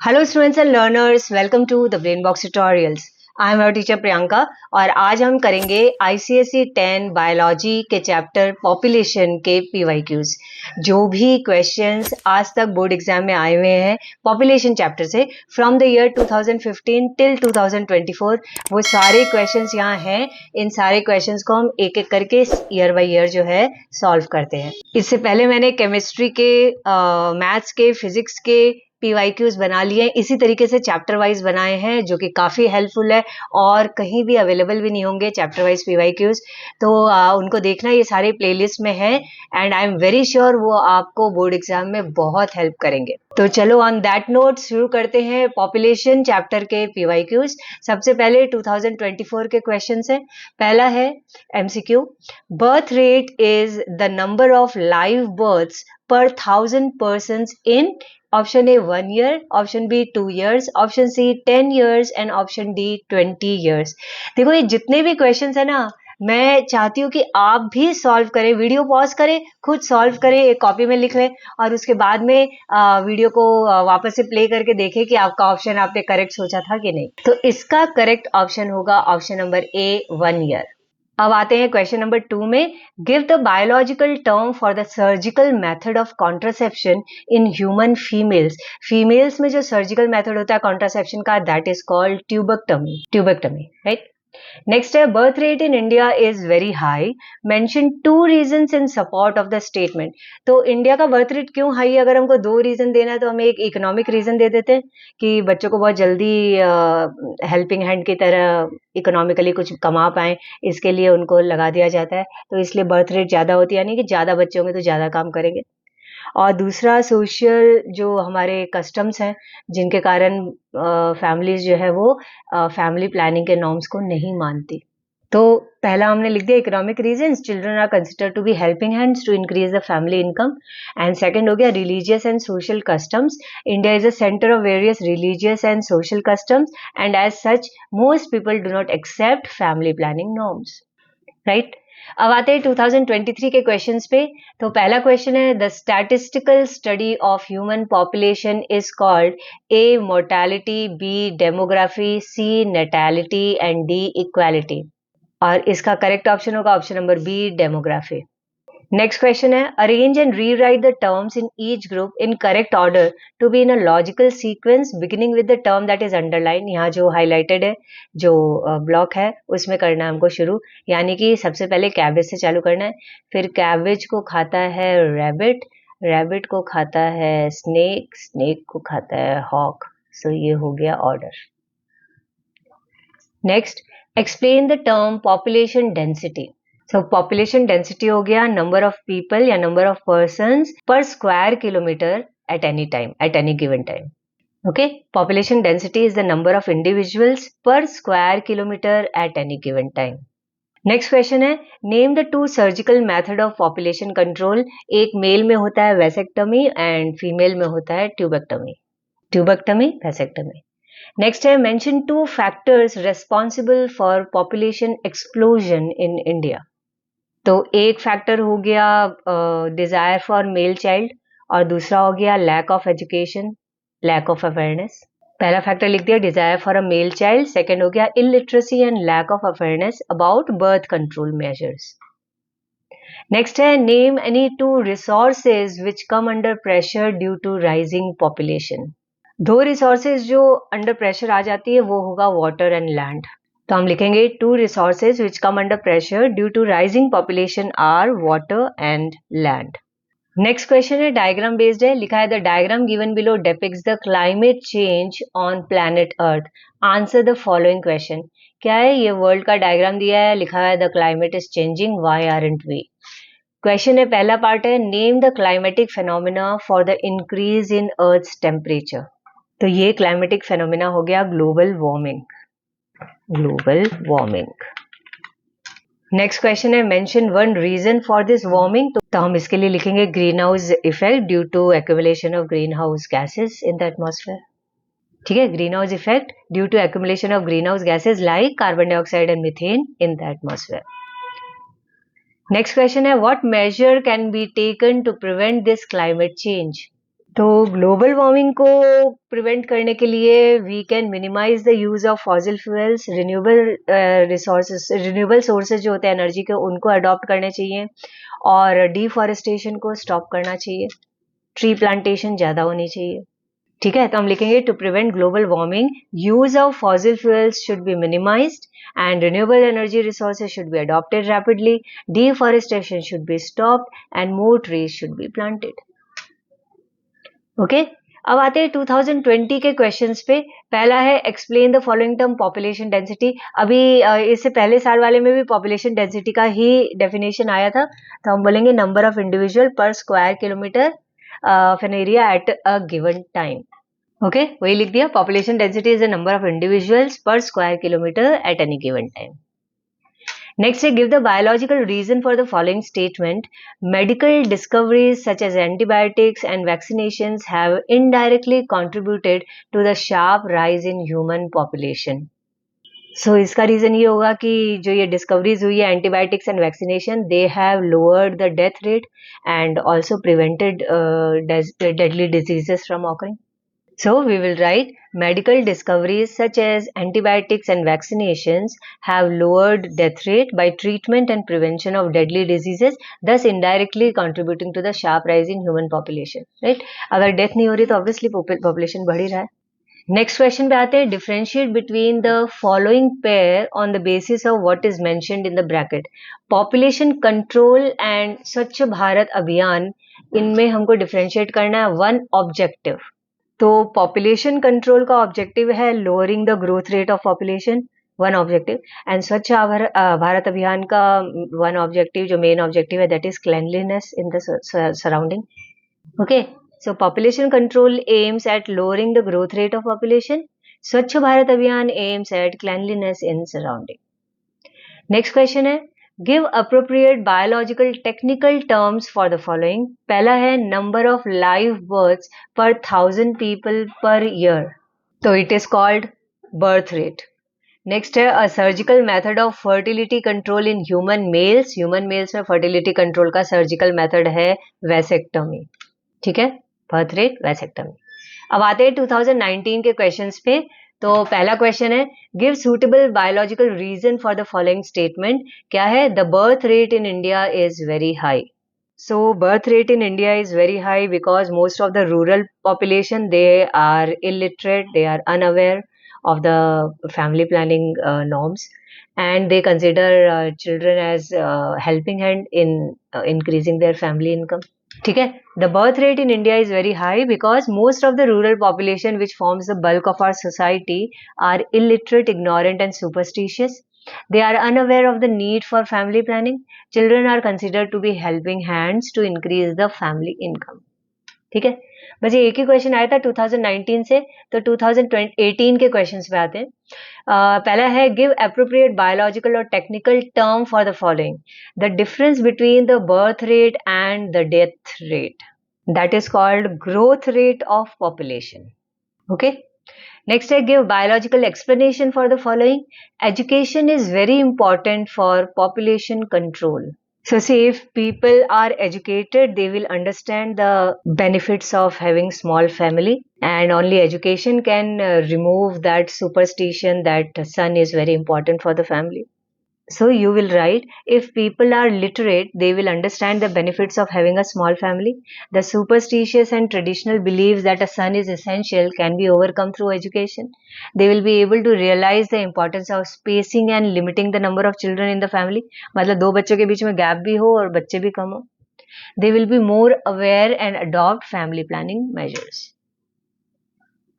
Hello students and learners, welcome to the brain box tutorials. I am your teacher Priyanka और आज हम करेंगे ICSE 10 biology के chapter population के पीवाईक्यूज। जो भी क्वेश्चंस आज तक बोर्ड एग्जाम में आए हुए हैं पॉपुलेशन चैप्टर से फ्रॉम द ईयर 2015 टिल 2024, वो सारे क्वेश्चंस यहाँ हैं। इन सारे क्वेश्चंस को हम एक एक करके ईयर बाय ईयर जो है सॉल्व करते हैं। इससे पहले मैंने केमिस्ट्री के, मैथ्स के, फिजिक्स के पीवाईक्यूज बना लिए हैं। इसी तरीके से चैप्टर वाइज बनाए हैं जो कि काफ़ी हेल्पफुल है और कहीं भी अवेलेबल भी नहीं होंगे चैप्टर वाइज पीवाईक्यूज। तो उनको देखना, ये सारे प्लेलिस्ट में है and I am very sure वो आपको बोर्ड एग्जाम में बहुत हेल्प करेंगे। तो चलो ऑन दैट नोट शुरू करते हैं पॉपुलेशन चैप्टर के पीवाईक्यूज। सबसे पहले 2024 के क्वेश्चन है। पहला है MCQ, birth rate is the number of live births per 1000 persons in option A 1 year, option B 2 years, option C 10 years and option D 20 years। देखो ये जितने भी क्वेश्चंस है ना, मैं चाहती हूँ कि आप भी सॉल्व करें, वीडियो पॉज करें, खुद सॉल्व करें, एक कॉपी में लिख लें और उसके बाद में वीडियो को वापस से प्ले करके देखें कि आपका ऑप्शन आपने करेक्ट सोचा था कि नहीं। तो इसका करेक्ट ऑप्शन होगा ऑप्शन नंबर ए 1 year। अब आते हैं क्वेश्चन नंबर 2 में। Give the biological term for the surgical method of contraception in human females. Females में जो सर्जिकल मेथड होता है कॉन्ट्रासेप्शन का, that is called tubectomy, right. Next है, birth rate in India is very high, mention 2 reasons in support of the statement. तो India का birth rate क्यों high है? अगर हमको 2 रीजन देना है तो हम एक इकोनॉमिक रीजन दे देते हैं कि बच्चों को बहुत जल्दी हेल्पिंग हैंड की तरह इकोनॉमिकली कुछ कमा पाएं, इसके लिए उनको लगा दिया जाता है। तो इसलिए बर्थ रेट ज़्यादा होती है, यानी कि ज़्यादा बच्चे होंगे तो ज़्यादा काम करेंगे। और दूसरा, सोशल जो हमारे कस्टम्स हैं जिनके कारण फैमिलीज जो है वो फैमिली प्लानिंग के नॉर्म्स को नहीं मानती। तो पहला हमने लिख दिया economic reasons, children are considered to be helping hands to increase the family income. And second हो गया religious and social customs. India is a centre of various religious and social customs and as such most people do not accept family planning norms, right. अब आते हैं 2023 के questions पे। तो पहला question है, the statistical study of human population is called A mortality, B demography, C natality and D equality. और इसका करेक्ट ऑप्शन होगा option number B demography. Next question है, arrange and rewrite the terms in each group in correct order to be in a logical sequence beginning with the term that is underline. यहाँ जो highlighted है, जो block है, उसमें करना है हमको शुरू। यानी कि सबसे पहले कैबेज से चालू करना है, फिर कैबेज को खाता है रैबिट, रैबिट को खाता है स्नेक, स्नेक को खाता है हॉक। सो ये हो गया order. Next, explain the term population density. So population density हो गया नंबर ऑफ पीपल या number of persons per square kilometre at any time, at any given time. Okay, population density is the number of individuals per square kilometre at any given time. Next question है, name the 2 surgical method of population control. एक male में होता है vasectomy and female में होता है tubectomy, वैसेक्टमी। Next है, mention 2 factors responsible for population explosion in India. तो एक फैक्टर हो गया डिजायर फॉर मेल चाइल्ड और दूसरा हो गया lack of education, lack of awareness. पहला फैक्टर लिख दिया desire for a male child, second हो गया illiteracy and lack of awareness about birth control measures. Next है, name any 2 resources which come under pressure due to rising population. 2 resources जो under pressure आ जाती है वो होगा वाटर एंड लैंड। तो हम लिखेंगे 2 resources which come under pressure due to rising population are water and land. Next question है डायग्राम बेस्ड है। लिखा है, the diagram given below depicts the climate change on planet earth. Answer the following question. क्या है ये? World का diagram दिया है, लिखा है the climate is changing, why aren't we. Question है, पहला पार्ट है, name the climatic phenomena for the increase in earth's temperature. तो ये क्लाइमेटिक फेनोमेना हो गया global warming, global warming. Next question है, mention 1 reason for this warming. तो हम इसके लिए लिखेंगे green house effect due to accumulation of green house gases in the atmosphere. ठीक है, green house effect due to accumulation of green house gases like carbon dioxide and methane in the atmosphere. Next question है, what measure can be taken to prevent this climate change. तो global warming को prevent करने के लिए we can minimise the use of fossil fuels, renewable sources जो होते हैं energy के उनको अडॉप्ट करने चाहिए और डिफॉरेस्टेशन को स्टॉप करना चाहिए, ट्री प्लांटेशन ज़्यादा होनी चाहिए। ठीक है, तो हम लिखेंगे to prevent global warming use of fossil fuels should be minimised and renewable energy resources should be adopted rapidly, deforestation should be stopped and more trees should be planted. Okay अब आते हैं 2020 के क्वेश्चंस पे। पहला है explain the following term population density. अभी इससे पहले साल वाले में भी पॉपुलेशन डेंसिटी का ही डेफिनेशन आया था, तो हम बोलेंगे number of individual per square kilometre of an area at a given time. Okay, वही लिख दिया, population density is the number of individuals per square kilometre at any given time. Next, give the biological reason for the following statement. Medical discoveries such as antibiotics and vaccinations have indirectly contributed to the sharp rise in human population. So, इसका reason ये होगा कि जो ये discoveries हुई है antibiotics and vaccination, they have lowered the death rate and also prevented deadly diseases from occurring. So we will write medical discoveries such as antibiotics and vaccinations have lowered death rate by treatment and prevention of deadly diseases, thus indirectly contributing to the sharp rise in human population. Right? अगर death नहीं हो रही तो obviously population बढ़ ही रहा है. Next question पे आते हैं, differentiate between the following pair on the basis of what is mentioned in the bracket. Population control and स्वच्छ भारत अभियान, इनमें हमको differentiate करना है one objective. तो पॉपुलेशन कंट्रोल का ऑब्जेक्टिव है lowering the growth rate of population, one objective, and Swachh Bharat Abhiyan का वन ऑब्जेक्टिव जो मेन ऑब्जेक्टिव है that is cleanliness in the surrounding. Okay, so population control aims at lowering the growth rate of population, Swachh Bharat Abhiyan aims at cleanliness in surrounding. Next question है, give appropriate biological technical terms for the following. पहला है number of live births per 1000 people per year, तो it is called birth rate. Next है a surgical method of fertility control in human males. Human males में fertility control का surgical method है vasectomy. ठीक है, birth rate वैसेक्टमी. अब आते हैं 2019 के क्वेश्चंस पे. तो पहला क्वेश्चन है, give suitable biological reason for the following statement. क्या है? The birth rate in India is very high. So birth rate in India is very high because most of the rural population, they are illiterate, they are unaware of the family planning norms, and they consider children as helping hand in increasing their family income. ठीक है, the birth rate in India is very high because most of the rural population which forms the bulk of our society are illiterate, ignorant and superstitious. They are unaware of the need for family planning. Children are considered to be helping hands to increase the family income. ठीक है, बस ये एक ही question आया था 2019 से, तो 2018 के क्वेश्चंस पे आते हैं. पहला है, गिव एप्रोप्रिएट बायोलॉजिकल और technical term for the following. The difference between the birth rate and the death rate, that is called growth rate of population. Okay, next है, give biological explanation for the following. Education is very important for population control. So see, if people are educated, they will understand the benefits of having small family, and only education can remove that superstition that son is very important for the family. So you will write, if people are literate, they will understand the benefits of having a small family. The superstitious and traditional beliefs that a son is essential can be overcome through education. They will be able to realize the importance of spacing and limiting the number of children in the family. मतलब दो बच्चों के बीच में gap भी हो और बच्चे भी कम हो. They will be more aware and adopt family planning measures.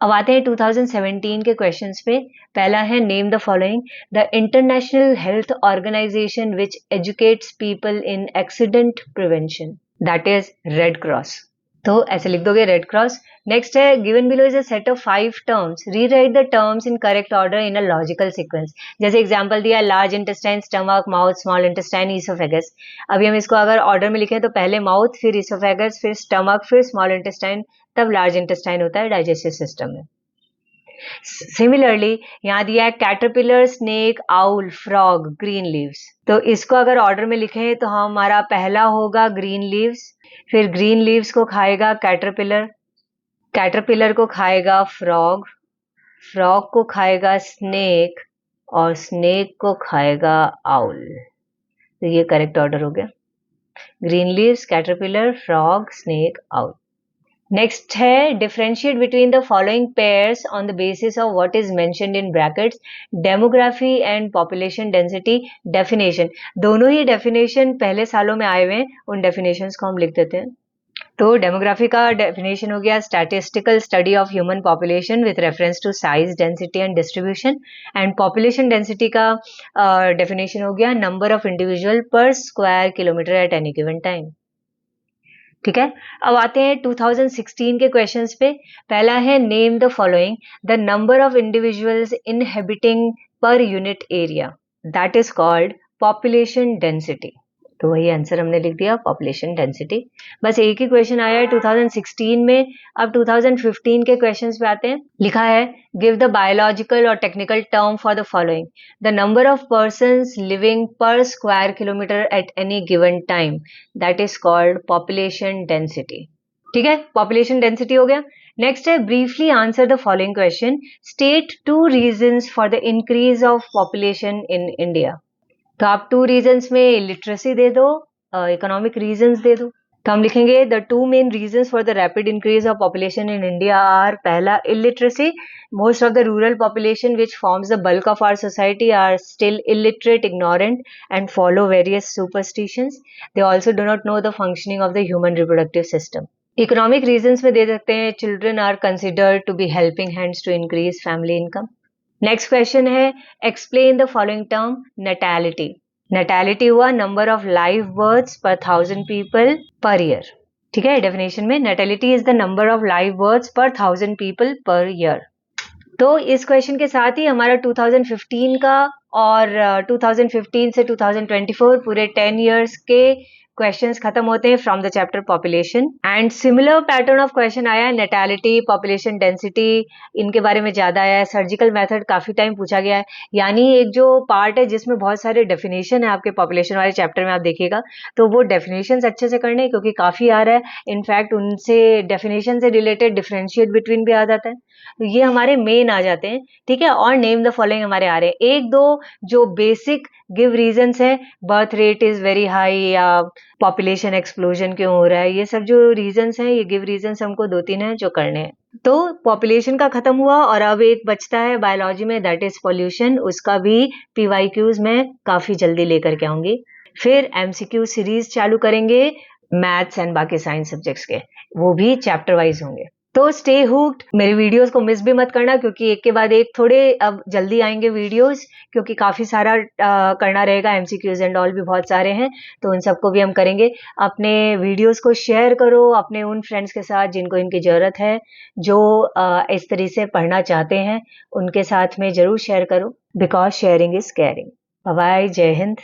अब आते हैं 2017 के क्वेश्चंस पे. पहला है, name the following. The international health organization which educates people in accident prevention, that is red cross. तो ऐसे लिख दोगे, रेड क्रॉस. नेक्स्ट है, given below is a set of 5 terms. Rewrite the terms in correct order in a logical sequence. जैसे example दिया, large intestine, stomach, mouth, small intestine, oesophagus. अभी हम इसको अगर ऑर्डर में लिखें तो पहले माउथ, फिर ईसोफेगस, फिर स्टमक, फिर स्मॉल इंटेस्टाइन, तब लार्ज इंटेस्टाइन होता है डाइजेस्टिव सिस्टम में. सिमिलरली यहाँ दिया है caterpillar, snake, owl, frog, green leaves. तो इसको अगर ऑर्डर में लिखें तो हमारा पहला होगा ग्रीन लीव्स, फिर ग्रीन लीव्स को खाएगा कैटरपिलर, कैटरपिलर को खाएगा फ्रॉग, फ्रॉग को खाएगा स्नेक और स्नेक को खाएगा आउल। तो ये करेक्ट ऑर्डर हो गया। Green leaves, caterpillar, frog, snake, owl. Next है differentiate between the following pairs on the basis of what is mentioned in brackets, demography and population density. Definition, दोनों ही डेफिनेशन पहले सालों में आए हुए हैं, उन डेफिनेशंस को हम लिख देते हैं। तो डेमोग्राफी का डेफिनेशन हो गया statistical study of human population with reference to size, density and distribution. And population density का डेफिनेशन हो गया number of individual per square kilometre at any given time. ठीक है, अब आते हैं 2016 के क्वेश्चंस पे। पहला है name the following the number of individuals inhabiting per unit area, that is called population density. तो वही आंसर हमने लिख दिया, पॉपुलेशन डेंसिटी। बस एक ही क्वेश्चन आया है 2016 में। अब 2015 के क्वेश्चंस पे आते हैं। लिखा है गिव द बायोलॉजिकल और technical term for the following the number of persons living per square kilometre at any given time, that is called population density. ठीक है, पॉपुलेशन डेंसिटी हो गया। नेक्स्ट है briefly answer the following question, state 2 reasons for the increase of population in India. तो आप 2 reasons में literacy दे दो, economic reasons दे दो। तो हम लिखेंगे the 2 main reasons for the rapid increase of population in India are, पहला illiteracy, most of the rural population which forms the bulk of our society are still illiterate, ignorant and follow various superstitions. They also do not know the functioning of the human reproductive system. Economic reasons में दे सकते हैं children are considered to be helping hands to increase family income. Next question है explain the following term natality. Natality हुआ number of live births per 1000 people per year. ठीक है, definition में natality is the number of live births per 1000 people per year. तो इस question के साथ ही हमारा 2015 का और 2015 से 2024 पूरे 10 इयर्स के क्वेश्चंस खत्म होते हैं from the chapter population. And similar pattern of question आया है, नैटेलिटी, पॉपुलेशन डेंसिटी, इनके बारे में ज्यादा आया है। सर्जिकल मेथड काफी टाइम पूछा गया है, यानी एक जो पार्ट है जिसमें बहुत सारे डेफिनेशन है आपके पॉपुलेशन वाले चैप्टर में, आप देखिएगा तो वो डेफिनेशंस अच्छे से करने, क्योंकि काफी आ रहा है। इनफैक्ट उनसे डेफिनेशन से रिलेटेड डिफरेंशिएट बिटवीन भी आ जाता है, तो ये हमारे मेन आ जाते हैं। ठीक है, और नेम द फॉलोइंग हमारे आ रहे हैं। एक दो जो बेसिक गिव रीजंस है, birth rate is very high या पॉपुलेशन एक्सप्लोजन क्यों हो रहा है, ये सब जो रीजंस हैं, ये गिव रीजंस हमको 2-3 हैं जो करने हैं। तो पॉपुलेशन का खत्म हुआ और अब एक बचता है बायोलॉजी में, दैट इज पॉल्यूशन। उसका भी पीवाईक्यूज में काफी जल्दी लेकर के आऊंगी। फिर एमसीक्यू सीरीज चालू करेंगे मैथ्स एंड बाकी साइंस सब्जेक्ट्स के, वो भी चैप्टर वाइज होंगे। तो स्टे हुक्ड, मेरी वीडियोस को मिस भी मत करना, क्योंकि एक के बाद एक थोड़े अब जल्दी आएंगे वीडियोस, क्योंकि काफी सारा करना रहेगा, एमसीक्यूज एंड ऑल भी बहुत सारे हैं, तो उन सबको भी हम करेंगे। अपने वीडियोस को शेयर करो अपने उन फ्रेंड्स के साथ जिनको इनकी जरूरत है, जो इस तरह से पढ़ना चाहते हैं, उनके साथ में जरूर शेयर करो, because sharing is caring. Bye bye, जय हिंद।